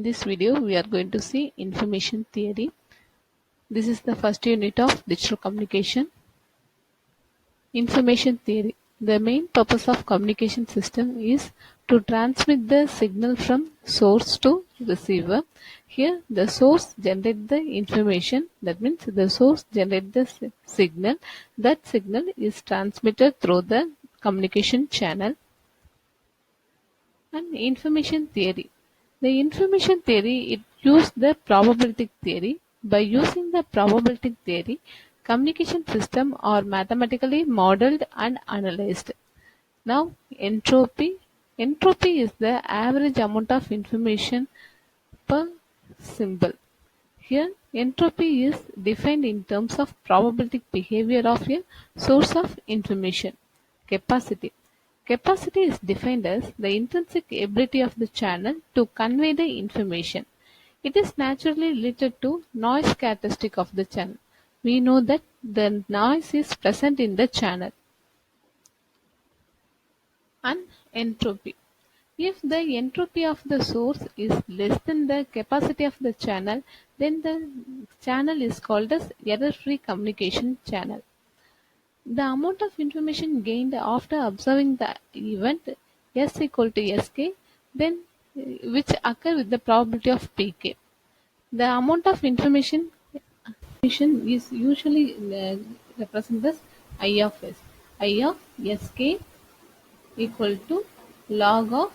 In this video, we are going to see information theory. This is the first unit of digital communication. Information theory. The main purpose of communication system is to transmit the signal from source to receiver. Here, the source generates the information. That means the source generates the signal. That signal is transmitted through the communication channel. And information theory. The information theory, it used the probabilistic theory. By using the probabilistic theory, communication systems are mathematically modeled and analyzed. Now, entropy. Entropy is the average amount of information per symbol. Here, entropy is defined in terms of probabilistic behavior of a source of information. Capacity. Capacity is defined as the intrinsic ability of the channel to convey the information. It is naturally related to noise characteristic of the channel. We know that the noise is present in the channel. And entropy. If the entropy of the source is less than the capacity of the channel, then the channel is called as error-free communication channel. The amount of information gained after observing the event S equal to Sk, then which occur with the probability of Pk. The amount of information is usually represented as I of S. I of Sk equal to log of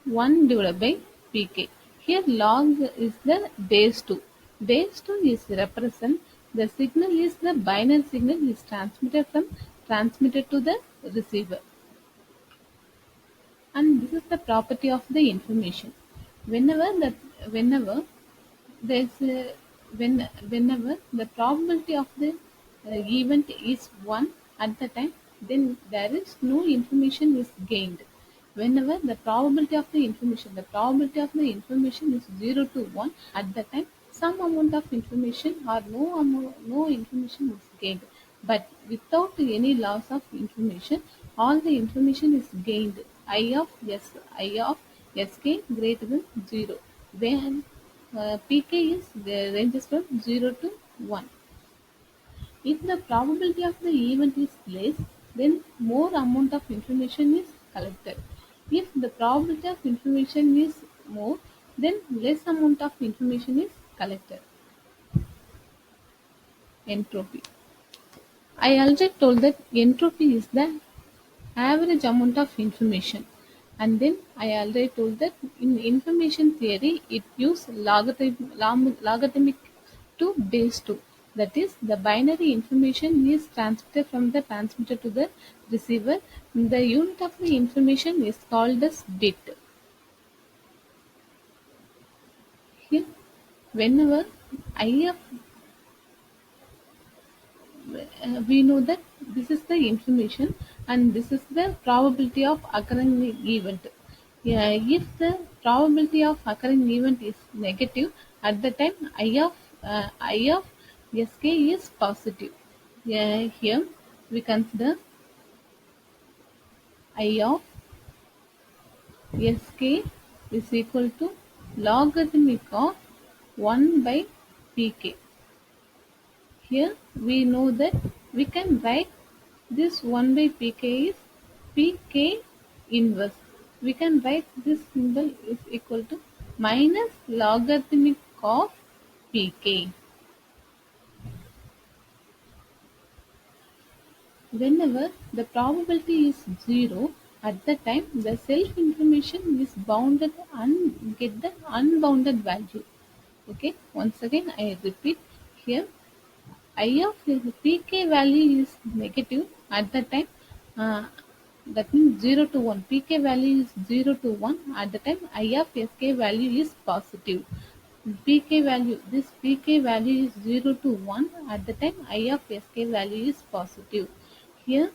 1 divided by Pk. Here log is the base 2. Base 2 is represent the signal is the binary signal is transmitted to the receiver. And this is the property of the information. Whenever there's a, whenever the probability of the event is 1 at the time, then there is no information is gained. Whenever the probability of the information is 0 to 1 at the time, some amount of information or no information is gained. But without any loss of information, all the information is gained. I of Sk greater than 0. When Pk is the ranges from 0 to 1. If the probability of the event is less, then more amount of information is collected. If the probability of information is more, then less amount of information is collected. Entropy. I already told that entropy is the average amount of information. And then I already told that in information theory, it uses logarithmic to base 2. That is, the binary information is transmitted from the transmitter to the receiver. The unit of the information is called as bit. Here, whenever I of we know that this is the information and this is the probability of occurring event. If the probability of occurring event is negative, at the time I of Sk is positive. Here we consider I of Sk is equal to logarithmic of 1 by Pk. Here we know that we can write this 1 by Pk is Pk inverse. We can write this symbol is equal to minus logarithmic of Pk. Whenever the probability is 0, at the time the self information is bounded and get the unbounded value. Okay, once again I repeat here. I of Pk value is negative at the time, that means 0 to 1. Pk value is 0 to 1 at the time I of Sk value is positive. Pk value, this Pk value is 0 to 1 at the time I of Sk value is positive. Here,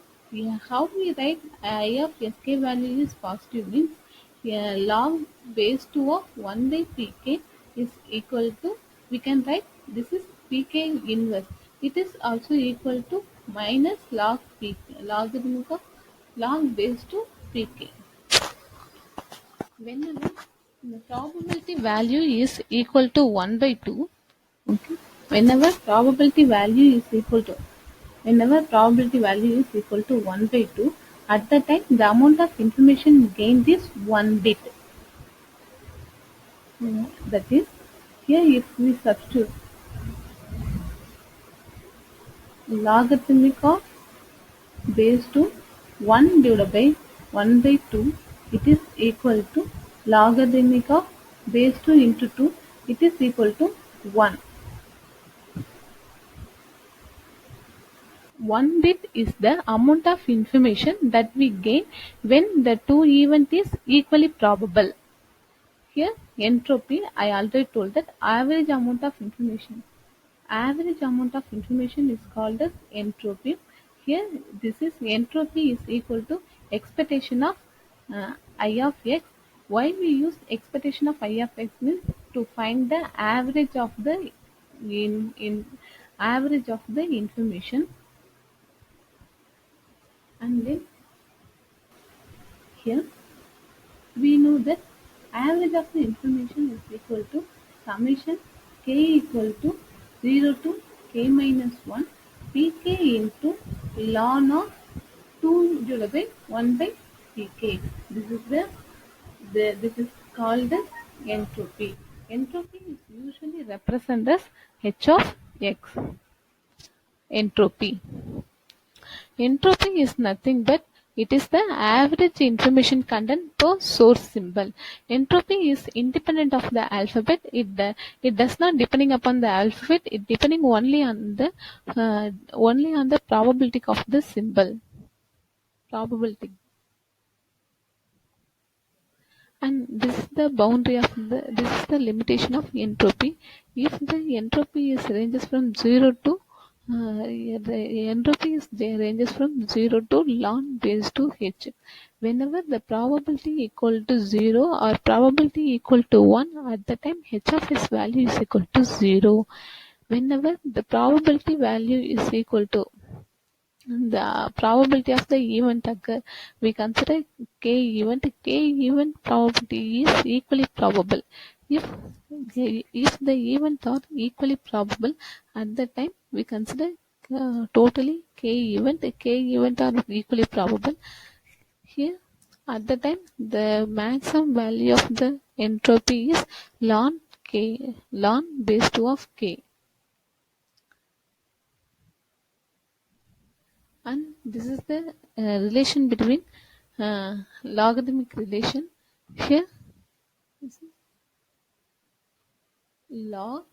how we write I of Sk value is positive means log base 2 of 1 by Pk is equal to, we can write this is Pk inverse. It is also equal to minus log Pk, logarithm of log base to Pk. Whenever The probability value is equal to 1 by 2. Okay. Whenever probability value is equal to whenever probability value is equal to 1 by 2, at the time the amount of information gained is 1 bit. That is, here if we substitute logarithmic of base to 1 divided by 1 by 2, it is equal to logarithmic of base 2 into 2, it is equal to 1. 1 bit is the amount of information that we gain when the two event is equally probable. Here, entropy, I already told that average amount of information. Average amount of information is called as entropy. Here, this is entropy is equal to expectation of I of x. Why we use expectation of I of x means to find the average of the in average of the information, and then here we know that average of the information is equal to summation k equal to 0 to k minus 1 pk into ln of 2 divided by 1 by pk. This is this is called as entropy. Entropy is usually represented as h of x. Entropy. Entropy is nothing but it is the average information content per source symbol. Entropy is independent of the alphabet. It does not depending upon the alphabet. It depending only on the probability of the symbol. Probability. And this is the boundary of this is the limitation of entropy. If the entropy is ranges from 0 to the entropy is ranges from 0 to ln base to h. Whenever the probability equal to 0 or probability equal to 1, at the time h of s value is equal to 0. Whenever the probability value is equal to the probability of the event occur, we consider k event. K event probability is equally probable. If the events are equally probable, at the time we consider totally k event. K event are equally probable. Here, at the time, the maximum value of the entropy is ln k, ln base 2 of k. And this is the relation between logarithmic relation. Here log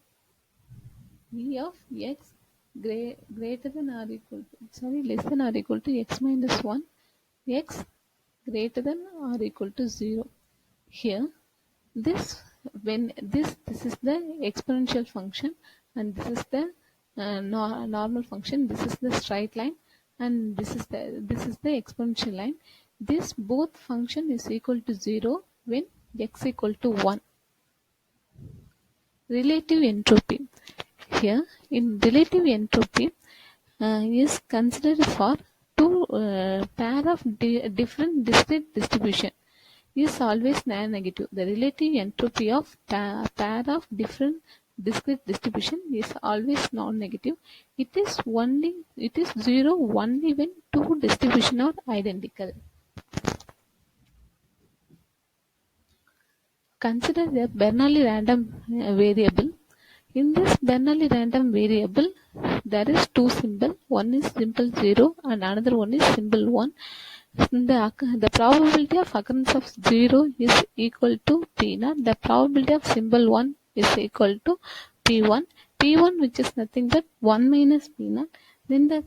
v of x greater than or equal to less than or equal to x minus 1, x greater than or equal to 0. Here this this is the exponential function, and this is the normal function. This is the straight line, and this is the exponential line. This both function is equal to 0 when x equal to 1. Relative entropy. Here in relative entropy is considered for two pair of different discrete distribution is always non-negative. The relative entropy of pair of different discrete distribution is always non-negative. It is 0 only when two distribution are identical. Consider the Bernoulli random variable. In this Bernoulli random variable, there is two symbol. One is symbol 0 and another one is symbol 1. The probability of occurrence of 0 is equal to P0. The probability of symbol 1 is equal to P1. P1 which is nothing but 1 minus P0. Then the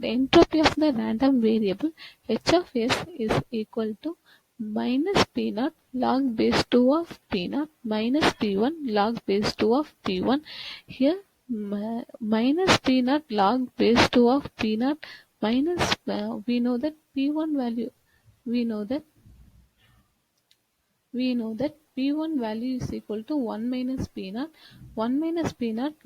entropy of the random variable h of s is equal to minus P0 log base 2 of P0 minus P1 log base 2 of P1. Here minus P0 log base 2 of P0 minus we know that P1 value we know that P1 value is equal to 1 minus P0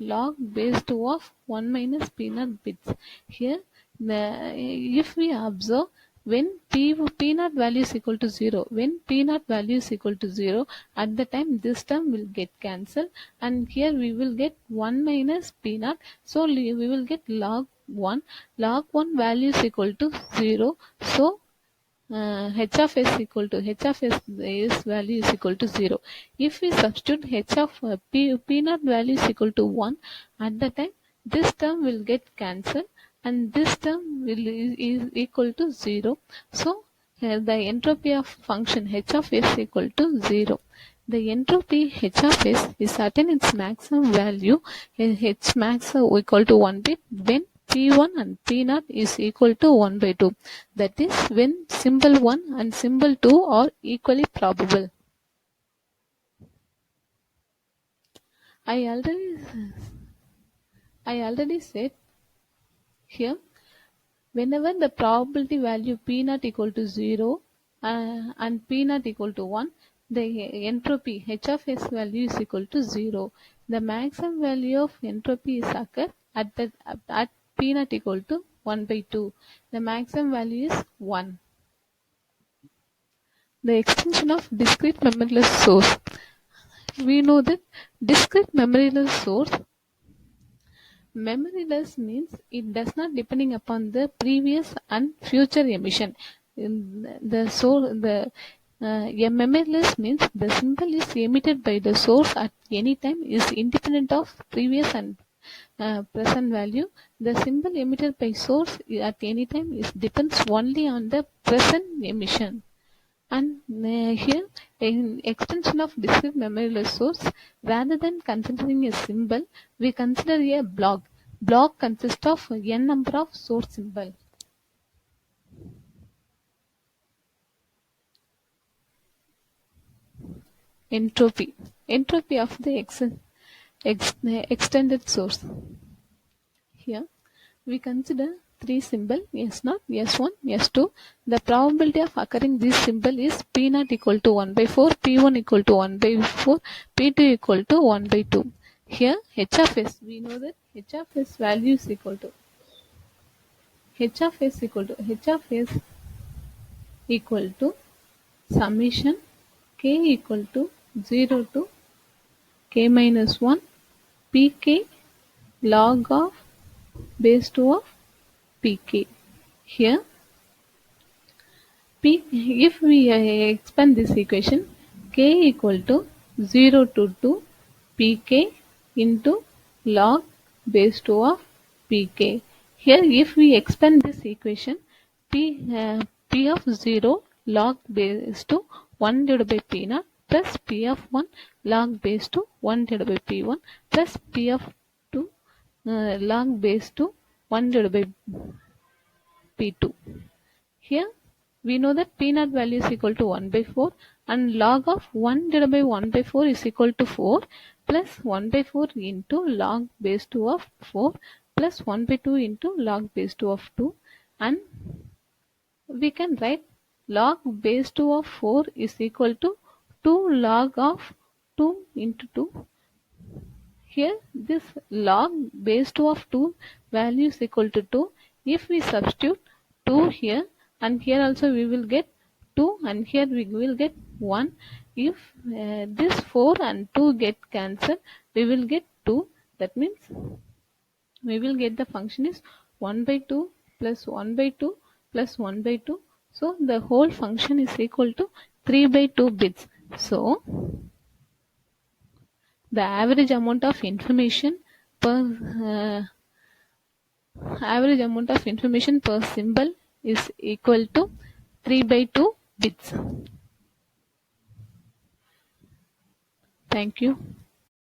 log base 2 of 1 minus P0 bits. Here if we observe when p naught value is equal to 0, when p naught value is equal to 0, at the time this term will get cancelled, and here we will get 1 minus p naught, so we will get log 1. Log 1 value is equal to 0, so h of s equal to h of s is value is equal to 0. If we substitute h of p naught value is equal to 1, at the time this term will get cancelled and this term is equal to 0. So the entropy of function h of s equal to 0. The entropy h of s is attain its maximum value h max equal to 1 bit when P1 and P0 is equal to 1 by 2. That is when symbol 1 and symbol 2 are equally probable. I already said here, whenever the probability value P0 equal to 0 and P0 equal to 1, the entropy h of s value is equal to 0. The maximum value of entropy is occur at P0 equal to 1 by 2. The maximum value is 1. The extension of discrete memoryless source. We know that discrete memoryless source, memoryless means it does not depending upon the previous and future emission. A memoryless means the symbol is emitted by the source at any time is independent of previous and present value. The symbol emitted by source at any time is depends only on the present emission. And here, in extension of discrete memoryless source, rather than considering a symbol, we consider a block. Block consists of n number of source symbols. Entropy. Entropy of the extended source. Here, we consider three symbols S0, S1, S2. The probability of occurring this symbol is P0 equal to 1 by 4, P1 equal to 1 by 4, P2 equal to 1 by 2. Here h of s, we know that h of s value is equal to summation k equal to 0 to k minus 1 pk log of base 2 of pk. Here, if we expand this equation, k equal to 0 to 2 pk into log base 2 of pk. Here, if we expand this equation, p of 0 log base 2 1 divided by p0 plus p of 1 log base 2 1 divided by p1 plus p of 2 log base 2 1 divided by p2. Here we know that p0 value is equal to 1 by 4 and log of 1 divided by 1 by 4 is equal to 4 plus 1 by 4 into log base 2 of 4 plus 1 by 2 into log base 2 of 2, and we can write log base 2 of 4 is equal to 2 log of 2 into 2. Here this log base 2 of 2 value is equal to 2. If we substitute 2 here and here also we will get 2 and here we will get 1. If this 4 and 2 get cancelled, we will get 2. That means we will get the function is 1 by 2 plus 1 by 2 plus 1 by 2. So the whole function is equal to 3 by 2 bits. So the average amount of information per symbol is equal to 3 by 2 bits. Thank you.